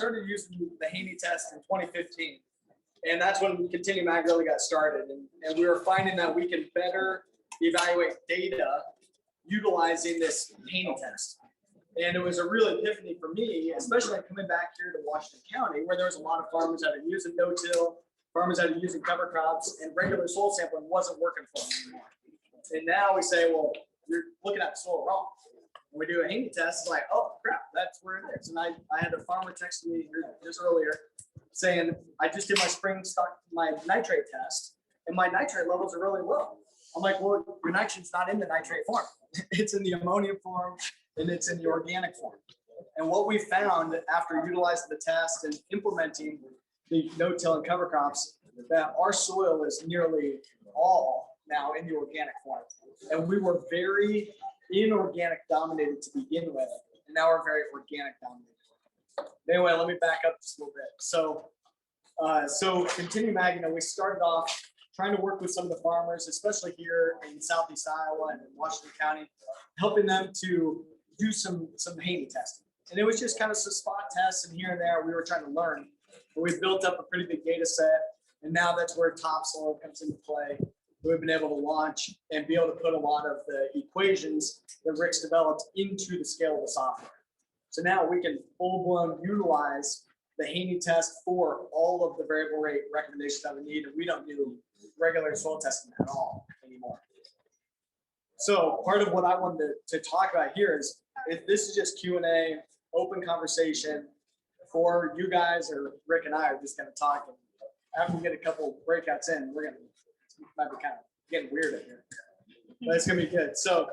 started using the Haney test in 2015. And that's when Continuum Ag really got started. And we were finding that we can better evaluate data utilizing this Haney test. And it was a real epiphany for me, especially coming back here to Washington County, where there was a lot of farmers that are using no-till, farmers that are using cover crops, and regular soil sampling wasn't working for them anymore. And now we say, well, you're looking at the soil wrong. When we do a Haney test, it's like, oh crap, that's where it is. And I had a farmer text me just earlier saying, I just did my nitrate test, and my nitrate levels are really low. I'm like, well, your nitrogen's not in the nitrate form. It's in the ammonium form, and it's in the organic form. And what we found after utilizing the test and implementing the no-till and cover crops, that our soil is nearly all now in the organic form. And we were very inorganic dominated to begin with, and now we're very organic dominated. Anyway, let me back up just a little bit. So Continuum Ag, we started off trying to work with some of the farmers, especially here in Southeast Iowa and in Washington County, helping them to do some Haney testing. And it was just kind of some spot tests, and here and there we were trying to learn. But we built up a pretty big data set, and now that's where topsoil comes into play. We've been able to launch and be able to put a lot of the equations that Rick's developed into the scalable software. So now we can full-blown utilize the Haney test for all of the variable rate recommendations that we need, and we don't do regular soil testing at all anymore. So part of what I wanted to talk about here is, if this is just Q&A, open conversation for you guys, or Rick and I are just going to talk. And after we get a couple breakouts in, might be kind of getting weird in here, but it's going to be good. So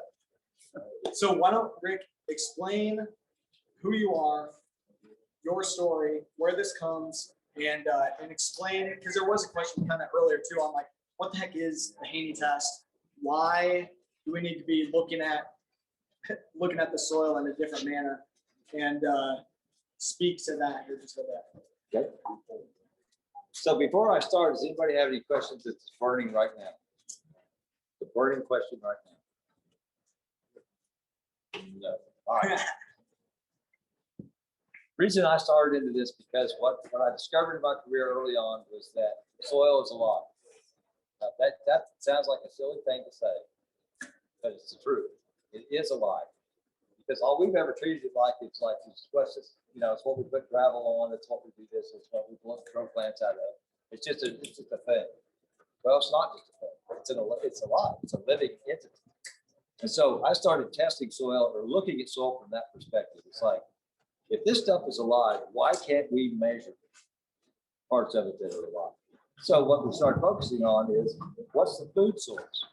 why don't Rick explain who you are, your story, where this comes, and explain it, because there was a question kind of earlier too on like, what the heck is the Haney test? Why do we need to be looking at the soil in a different manner? And speak to that here just a bit. Okay. So before I start, does anybody have any questions that's burning right now? The burning question right now? No. All right. Reason I started into this because what I discovered in my career early on was that soil is alive. That sounds like a silly thing to say, but it's the truth. It is alive, because all we've ever treated it like it's it's what we put gravel on. It's what we do this. It's what we grow plants out of. It's just a thing. Well, it's not just a thing. It's alive. It's a living entity. And so I started testing soil, or looking at soil from that perspective. It's like, if this stuff is alive, why can't we measure parts of it that are alive? So what we started focusing on is, what's the food source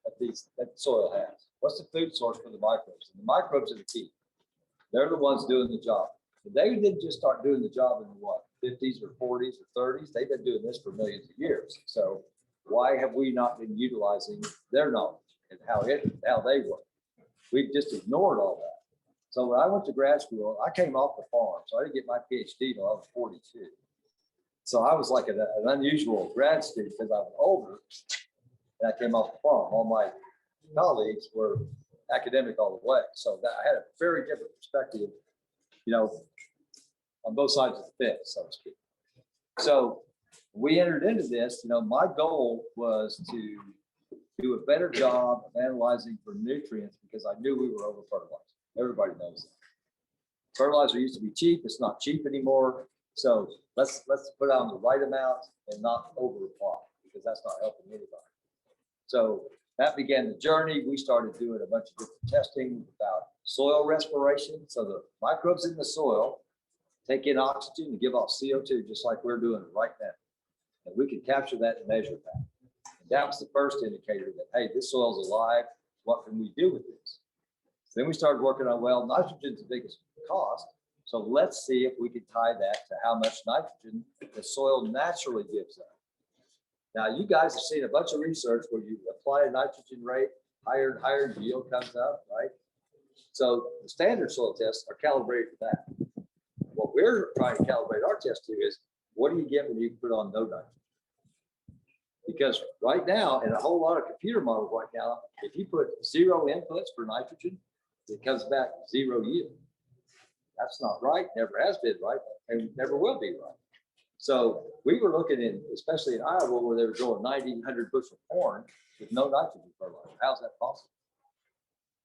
that the soil has? What's the food source for the microbes? And the microbes are the key. They're the ones doing the job. And they didn't just start doing the job in the 50s or 40s or 30s. They've been doing this for millions of years. So why have we not been utilizing their knowledge and how they work? We've just ignored all that. So when I went to grad school, I came off the farm. So I didn't get my PhD until I was 42. So I was like an unusual grad student because I was older and I came off the farm. All my colleagues were academic all the way. So I had a very different perspective, on both sides of the fence, so to speak. So we entered into this, my goal was to do a better job of analyzing for nutrients, because I knew we were over fertilized. Everybody knows that. Fertilizer used to be cheap. It's not cheap anymore. So let's put on the right amount and not over apply, because that's not helping anybody. So that began the journey. We started doing a bunch of different testing about soil respiration. So the microbes in the soil take in oxygen and give off CO2, just like we're doing right now. And we can capture that and measure that. And that was the first indicator that, hey, this soil's alive. What can we do with this? So then we started working on, well, nitrogen's the biggest cost. So let's see if we can tie that to how much nitrogen the soil naturally gives up. Now, you guys have seen a bunch of research where you apply a nitrogen rate, higher and higher yield comes up, right? So the standard soil tests are calibrated for that. What we're trying to calibrate our test to is, what do you get when you put on no nitrogen? Because right now, in a whole lot of computer models right now, if you put 0 inputs for nitrogen, it comes back 0 yield. That's not right, never has been right. and never will be right. So we were looking in, especially in Iowa, where they were growing 1,900 bushel corn with no nitrogen fertilizer. How's that possible?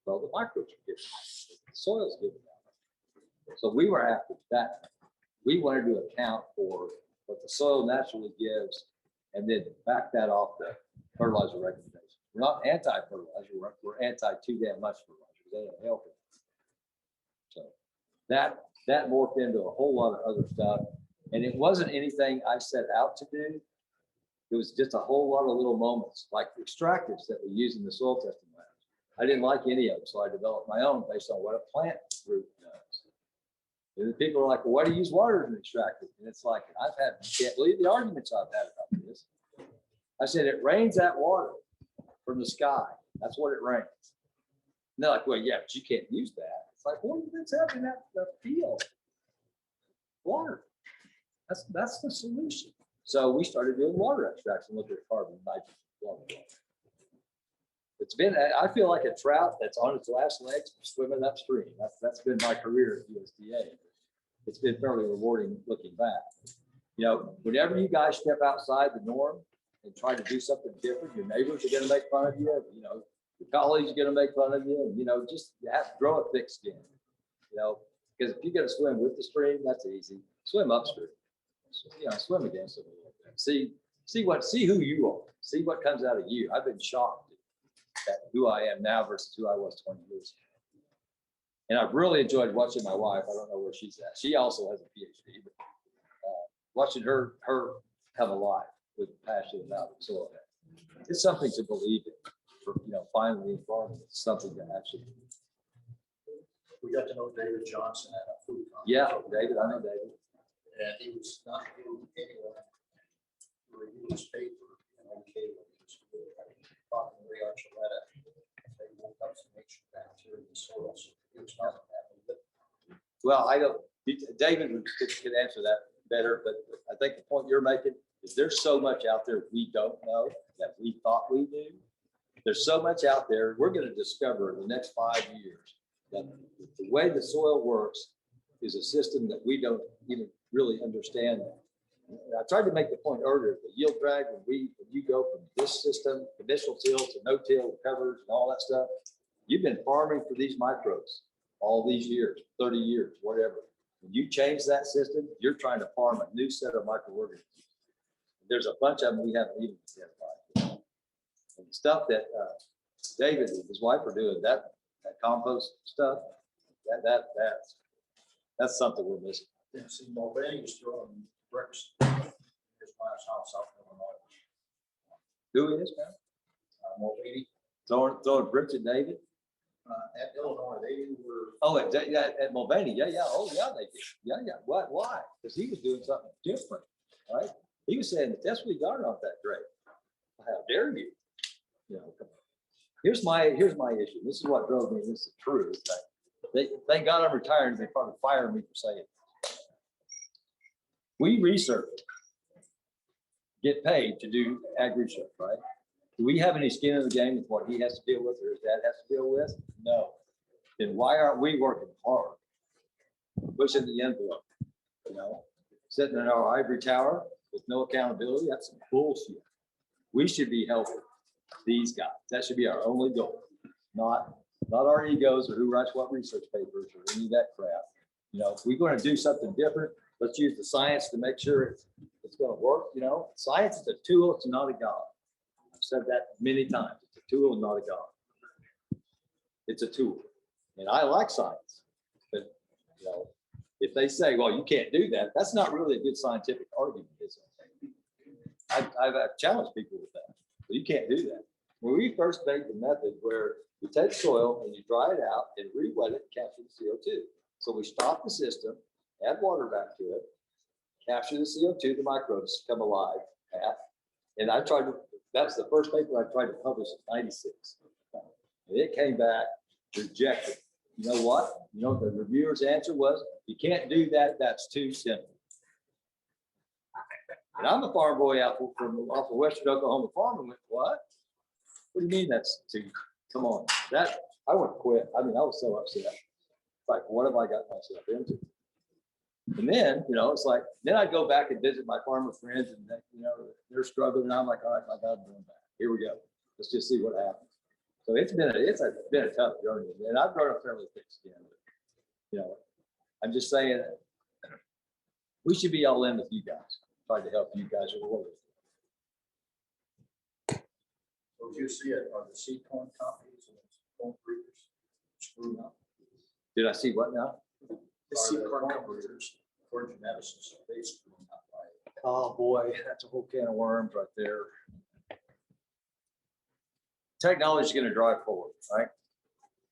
Well, the microbes are giving out. The soil's giving out. So we were after that. We wanted to account for what the soil naturally gives and then back that off the fertilizer recommendation. We're not anti-fertilizer, we're anti too damn much fertilizer. They don't help it. So that morphed into a whole lot of other stuff. And it wasn't anything I set out to do. It was just a whole lot of little moments, like the extractives that we use in the soil testing labs. I didn't like any of them, so I developed my own based on what a plant root does. And the people are like, well, why do you use water as an extractant? And it's like, can't believe the arguments I've had about this. I said, it rains that water from the sky. That's what it rains. And they're like, well, yeah, but you can't use that. It's like, well, it's happening at the field. Water. That's the solution. So we started doing water extraction, looking at carbon, nitrogen, blah, blah, blah. It's been, I feel like a trout that's on its last legs swimming upstream. That's been my career at USDA. It's been fairly rewarding looking back. You know, whenever you guys step outside the norm and try to do something different, your neighbors are going to make fun of you. You know, your colleagues are going to make fun of you. And, you know, just you have to grow a thick skin. You know, because if you're going to swim with the stream, that's easy. Swim upstream. You know, swim against it. See who you are. See what comes out of you. I've been shocked at who I am now versus who I was 20 years ago. And I've really enjoyed watching my wife. I don't know where she's at. She also has a PhD, but watching her come alive with passion about it. So it's something to believe in. For, you know, finally in farming, it's something to actually. We got to know David Johnson at a food conference. Yeah, David, I know David. And he was not doing anyone to review his paper and okay when he was talking to Ray Archuleta. They woke up some nature bacteria in the soil, so he was not having it. Well, I don't, David could answer that better, but I think the point you're making is there's so much out there we don't know that we thought we knew. There's so much out there we're going to discover in the next 5 years that the way the soil works is a system that we don't even really understand. I tried to make the point earlier, the yield drag, when you go from this system, conventional till to no-till covers and all that stuff, you've been farming for these microbes all these years, 30 years, whatever. When you change that system, you're trying to farm a new set of microorganisms. There's a bunch of them we haven't even identified. And the stuff that David and his wife are doing, that compost stuff, that's something we're missing. Yeah, see, Mulvaney was throwing bricks in his last house out in Illinois. Who is, man? Mulvaney, Throwing bricks at David? at Illinois, they were. Oh, at Mulvaney, yeah. Oh, yeah, they did. Yeah. What? Why? Because he was doing something different, right? He was saying that that's what he got off that great. How dare you? You know, come on. Here's my issue. This is what drove me. This is the truth. Thank God I'm retired. They probably fired me for saying it. We research, get paid to do ag research, right? Do we have any skin in the game with what he has to deal with or his dad has to deal with? No. Then why aren't we working hard, pushing the envelope? You know, sitting in our ivory tower with no accountability, that's some bullshit. We should be helping these guys. That should be our only goal, not our egos or who writes what research papers or any of that crap. You know, if we're going to do something different, let's use the science to make sure it's going to work. You know, science is a tool, it's not a god. I've said that many times. It's a tool, not a god. It's a tool. And I like science. But, you know, if they say, well, you can't do that, that's not really a good scientific argument, is it? I've challenged people with that. But you can't do that. When we first made the method where you take soil and you dry it out and re-wet it, capture the CO2. So we stop the system, add water back to it, capture the CO2, the microbes come alive at, and that's the first paper I tried to publish in '96. And it came back rejected. You know what? You know, the reviewer's answer was, you can't do that, that's too simple. And I'm a farm boy off of Western Oklahoma farm and went, what? What do you mean that's too, come on. I would quit. I mean, I was so upset. Like, what have I got myself into? And then, it's like, then I'd go back and visit my farmer friends and, they're struggling. And I'm like, all right, my God, I'm going back. Here we go. Let's just see what happens. So it's been a tough journey, and I've grown up fairly thick skin. I'm just saying we should be all in with you guys, trying to help you guys with what So you see it, are the seed corn companies and corn breeders screwing up? did I see what now? The Are seed the corn corn companies. breeders, corn geneticists, are they screwing up by? Oh, boy, that's a whole can of worms right there. Technology is going to drive forward, right?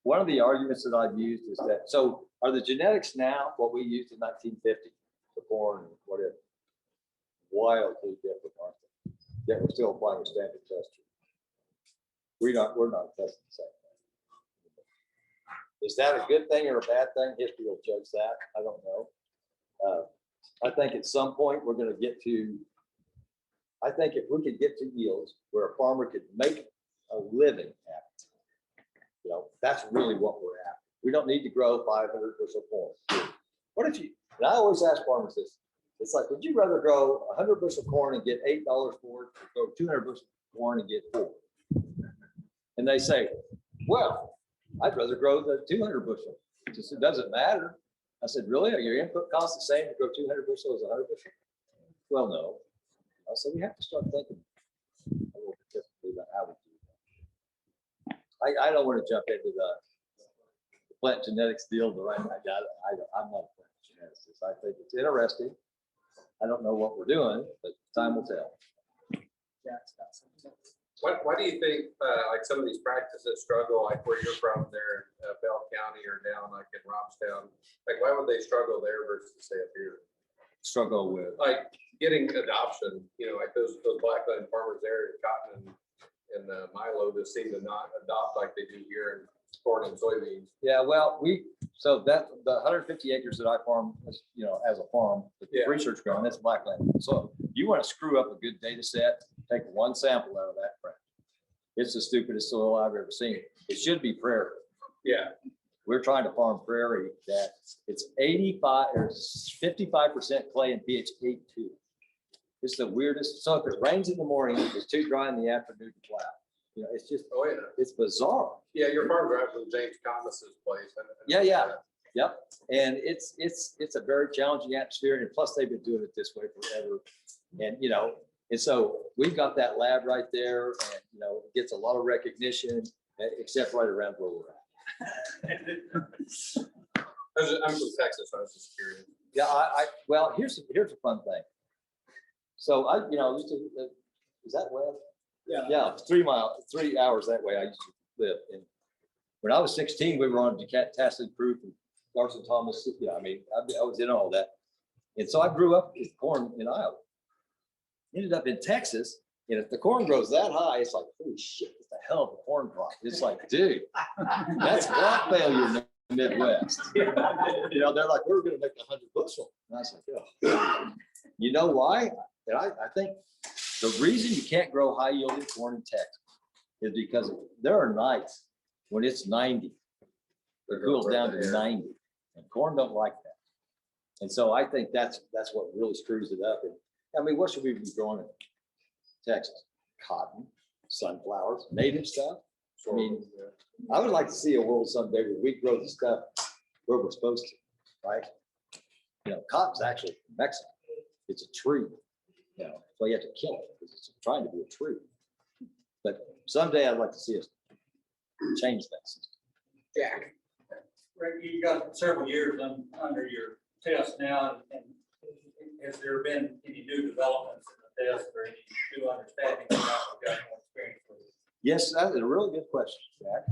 One of the arguments that I've used is that, so are the genetics now what we used in 1950 for corn, whatever? Wildly different, aren't they? Yet we're still applying a standard test. We're not testing the same thing. Is that a good thing or a bad thing? History will judge that. I don't know. I think at some point we're going to get to, I think if we could get to yields where a farmer could make a living at it, that's really what we're at. We don't need to grow 500 bushel corn. What if you, and I always ask farmers this, it's like, would you rather grow 100 bushel corn and get $8 for it, or grow 200 bushel corn and get 4? And they say, well, I'd rather grow the 200 bushel. Just, it doesn't matter. I said, really? Are your input costs the same to grow 200 bushel as 100 bushel? Well, no. I said, we have to start thinking a little bit differently about how we do that. I don't want to jump into the plant genetics deal, but I'm not a plant geneticist. I think it's interesting. I don't know what we're doing, but time will tell. Why do you think, like some of these practices struggle, like where you're from there in Bell County or down like in Robstown? Like, why would they struggle there versus say up here? Struggle with. Like getting adoption, like those blackland farmers there in cotton and Milo just seem to not adopt like they do here in corn and soybeans. Yeah, well, so that the 150 acres that I farm, as a farm, with Yeah. research ground, that's blackland. So you want to screw up a good data set, take one sample out of that crap. It's the stupidest soil I've ever seen. It should be prairie. Yeah. We're trying to farm prairie that it's 85 or 55% clay and pH 8.2. It's the weirdest. So if it rains in the morning, it's too dry in the afternoon to plow. It's just, Oh, yeah. it's bizarre. Yeah, your farm drive from James Thomas's place. Yeah. Yep. And it's a very challenging atmosphere. And plus they've been doing it this way forever. And, and so we've got that lab right there and, it gets a lot of recognition, except right around where we're at. I'm from Texas, so I was just curious. Yeah. Well, here's a fun thing. So used to, is that west? Yeah. 3 hours that way. I used to live in. When I was 16, we were on Tasman Proof and Carson Thomas. I was in all that. And so I grew up with corn in Iowa. Ended up in Texas. And if the corn grows that high, it's like, holy shit, it's a hell of a corn crop. It's like, dude, that's crop failure in the Midwest. They're like, we're going to make 100 bushel. And I was like, oh. You know why? And I think the reason you can't grow high yielding corn in Texas is because there are nights when it's 90. It cools down to 90, and corn don't like that. And so I think that's what really screws it up. And what should we be growing in Texas? Cotton, sunflowers, native stuff. I would like to see a world someday where we grow the stuff where we're supposed to, right? Cotton's actually Mexican. It's a tree. So you have to kill it because it's trying to be a tree. But someday I'd like to see us change that system. Jack. Rick, you got several years under your test now, and has there been any new developments in the test or any new understanding of that we've got more experience with? Yes, that's a really good question, Jack.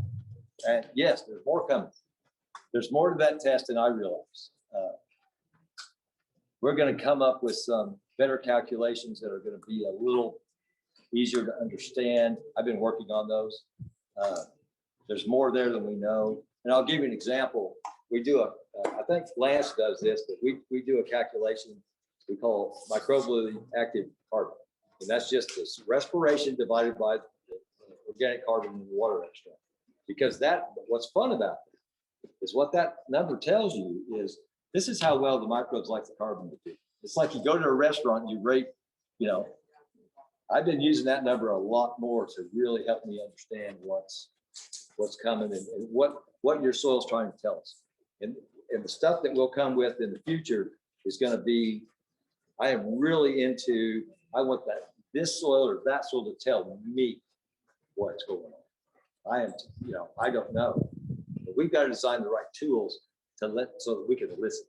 And yes, there's more coming. There's more to that test than I realize. We're going to come up with some better calculations that are going to be a little easier to understand. I've been working on those. There's more there than we know. And I'll give you an example. We do I think Lance does this, but we do a calculation we call microbially active carbon. And that's just this respiration divided by the organic carbon in the water extract. Because what's fun about it is what that number tells you is This is how well the microbes like the carbon to be. It's like you go to a restaurant and you rate, you know, I've been using that number a lot more to really help me understand what's coming and what your soil's trying to tell us. And the stuff that will come with in the future is going to be, I am really into, I want this soil or that soil to tell me what's going on. I am, you know, I don't know. But we've got to design the right tools so that we can listen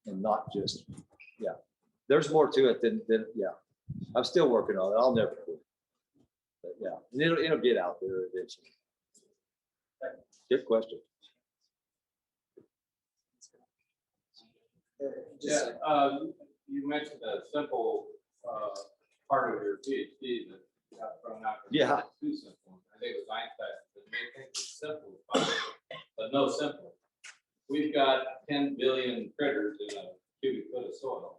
and not just, yeah. There's more to it than yeah. I'm still working on it. I'll never quit. But yeah, and it'll get out there eventually. Good question. Yeah, you mentioned a simple part of your PhD that got thrown out. Yeah. Too simple. I think it was Einstein that made things simple, but no simple. We've got 10 billion critters in a cubic foot of soil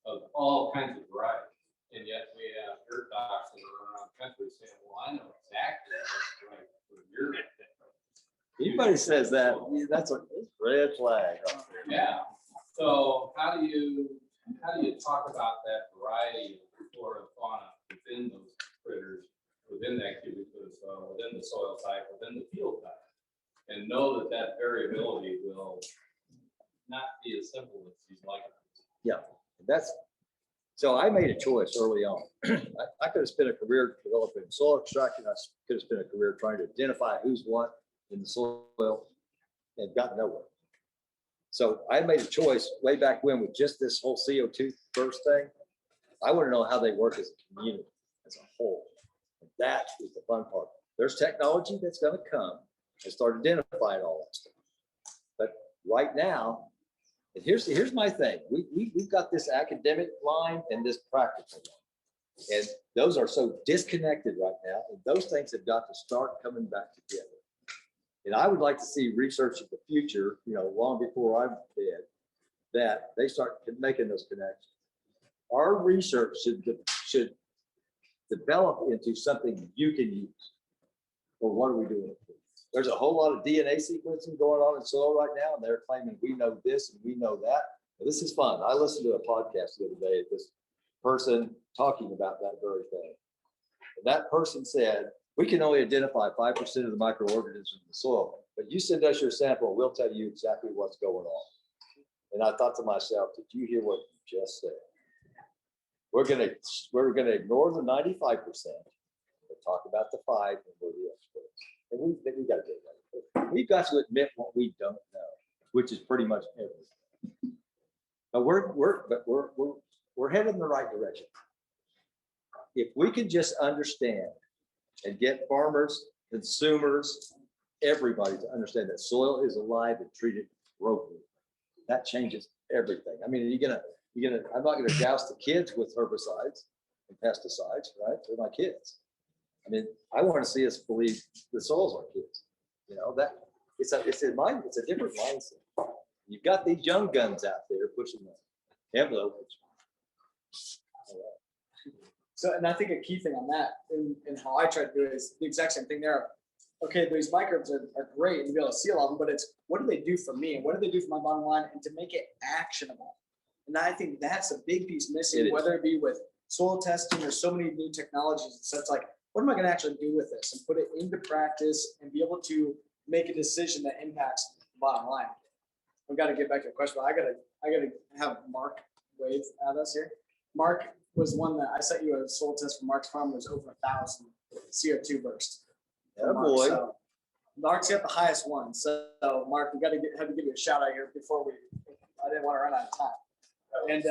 of all kinds of varieties. And yet we have dirt docs that are around the country saying, well, I know exactly what's right for your. Anybody says that, that's a red flag. Yeah, so how do you talk about that variety of flora and fauna within those critters, within that cubic foot of soil, within the soil type, within the field type? And know that that variability will not be as simple as you'd like it. Yeah, so I made a choice early on. I could have spent a career developing soil extraction. I could have spent a career trying to identify who's what in the soil and got nowhere. So I made a choice way back when with just this whole CO2 burst thing. I want to know how they work as a community, as a whole. And that is the fun part. There's technology that's going to come and start identifying all that stuff. But right now, and here's my thing. We've got this academic line and this practical line. And those are so disconnected right now. And those things have got to start coming back together. And I would like to see research in the future, you know, long before I'm dead, that they start making those connections. Our research should develop into something you can use. Well, what are we doing? There's a whole lot of DNA sequencing going on in soil right now, and they're claiming we know this and we know that. But this is fun. I listened to a podcast the other day of this person talking about that very thing. And that person said, we can only identify 5% of the microorganisms in the soil, but you send us your sample, we'll tell you exactly what's going on. And I thought to myself, did you hear what you just said? We're gonna ignore the 95%, but talk about the 5% and we're the experts. And we got to do that. We've got to admit what we don't know, which is pretty much everything. But we're headed in the right direction. If we can just understand and get farmers, consumers, everybody to understand that soil is alive and treated appropriately, that changes everything. I mean, I'm not gonna douse the kids with herbicides and pesticides, right? They're my kids. I mean, I want to see us believe the soil's our kids. You know, that it's a different mindset. You've got these young guns out there pushing the envelope. So, and I think a key thing on that and how I try to do it is the exact same thing there. Okay, these microbes are great and you be able to see a lot of them, but it's what do they do for me and what do they do for my bottom line and to make it actionable. And I think that's a big piece missing, whether it be with soil testing or so many new technologies. So it's like, what am I going to actually do with this and put it into practice and be able to make a decision that impacts the bottom line. I've got to get back to the question, but I gotta have Mark wave at us here. Mark was one that I sent you a soil test for Mark's farm. It was over 1,000 CO2 burst. Oh boy. So Mark's got the highest one. So Mark, we got to have to give you a shout out here before I didn't want to run out of time. And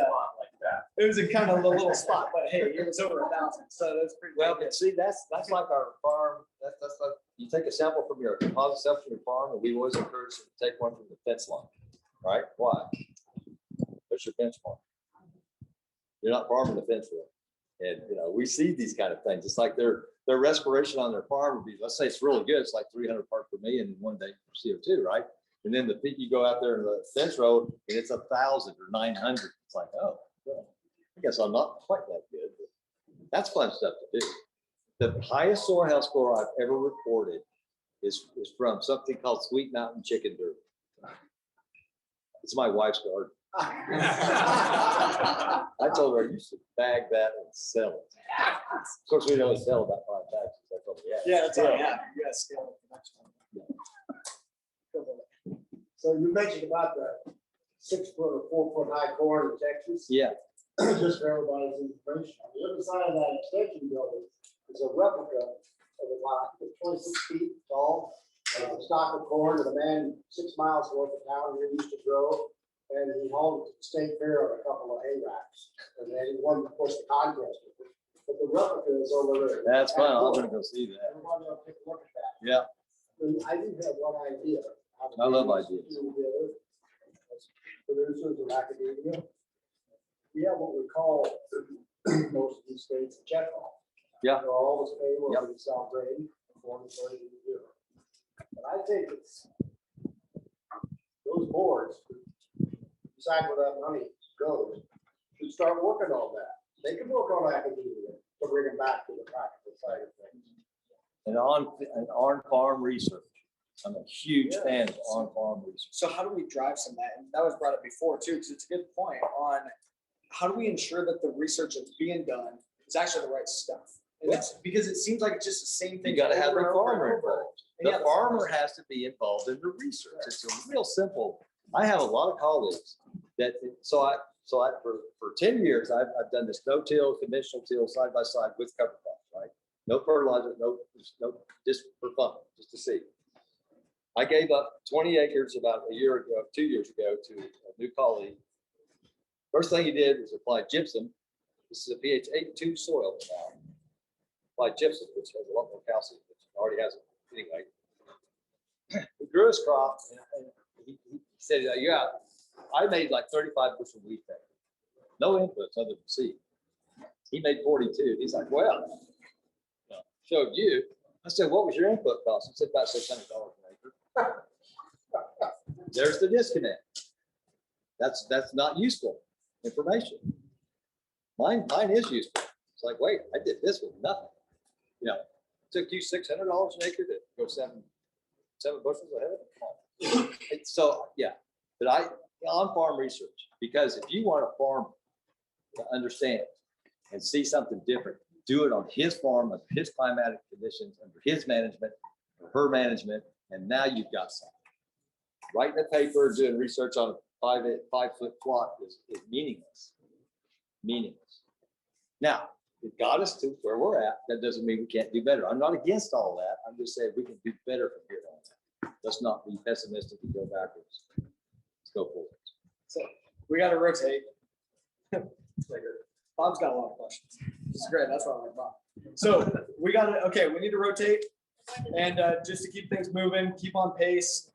it was a kind of a little spot, but hey, it was over 1,000. So that's pretty Well, good. but see, that's like our farm. That's like you take a sample from your deposit sample from your farm, and we always encourage you to take one from the fence line, right? Why? There's your benchmark. You're not farming the fence line, and you know we see these kind of things. It's like their respiration on their farm would be, let's say it's really good. It's like 300 parts per million in 1 day for CO2, right? And then you go out there in the fence road and it's 1,000 or 900. It's like, oh, well, I guess I'm not quite that good. But that's fun stuff to do. The highest soil health score I've ever reported is from something called Sweet Mountain Chicken Dirt. It's my wife's garden. I told her, you should bag that and sell it. Of course, we only sell about 5 taxes. That's all we have. Yeah, that's all, yeah, you gotta scale it for next one. So you mentioned about the 6 foot or 4 foot high corn in Texas. Yeah, Just for everybody's information, on the other side of that extension building is a replica of about 26 feet tall. Stock of corn that a man 6 miles north of town here used to grow. And he hauled it to State Fair on a couple of hay racks. And then he won, of course, the contest. But the replica is over there. that's fun. I'm gonna go see that. Everybody will take a look at that. Yeah, And I do have one idea. how to I love do this ideas. together. As Producers of academia. We have what we call most of these states a check off. Yeah. They're always pay Yep. what we sell grade before we put it in the year. But I think it's those boards decide where that money goes, should start working on that. They can work on academia to bring them back to the practical side of things. and on-farm research. I'm a huge fan of on-farm research. So how do we drive some of that? And that was brought up before too, because it's a good point on how do we ensure that the research that's being done is actually the right stuff? And it's because it seems like it's just the same thing. You gotta have over the and over farmer and over. involved. And yeah, The farmer has to be involved in the research. It's a real simple. I have a lot of colleagues that, for 10 years, I've done this no-till, conventional till, side by side with cover crops, right? No fertilizer, no, just for fun, just to see. I gave up 20 acres about a year ago, 2 years ago to a new colleague. First thing he did was apply gypsum. This is a pH 8.2 soil now. Applied gypsum, which has a lot more calcium, which already has it anyway. He grew his crop and he said, yeah, I made like 35 bushel wheat there. No inputs other than seed. He made 42. He's like, well, showed you. I said, what was your input cost? He said about $600 an acre. There's the disconnect. That's not useful information. Mine is useful. It's like, wait, I did this with nothing. Took you $600 an acre to go seven bushels ahead. Come on. So, yeah, but on-farm research, because if you want a farm to understand and see something different, do it on his farm, under his climatic conditions, under his management, or her management, and now you've got something. Writing a paper, doing research on a 5-foot plot is meaningless. Meaningless. Now, it got us to where we're at. That doesn't mean we can't do better. I'm not against all that. I'm just saying we can do better from here on. Let's not be pessimistic and go backwards. Let's go forward. So we gotta rotate. Bob's got a lot of questions. This is great. That's why I like Bob. So we need to rotate. And just to keep things moving, keep on pace.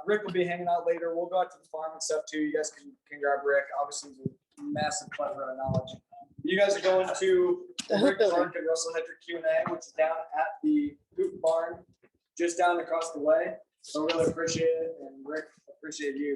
Rick will be hanging out later. We'll go out to the farm and stuff too. You guys can grab Rick. Obviously, he's a massive plethora of knowledge. You guys are going to Rick Clark and Russell Hedrick Q&A, which is down at the Hoop Barn, just down across the way. So really appreciate it. And Rick, appreciate you.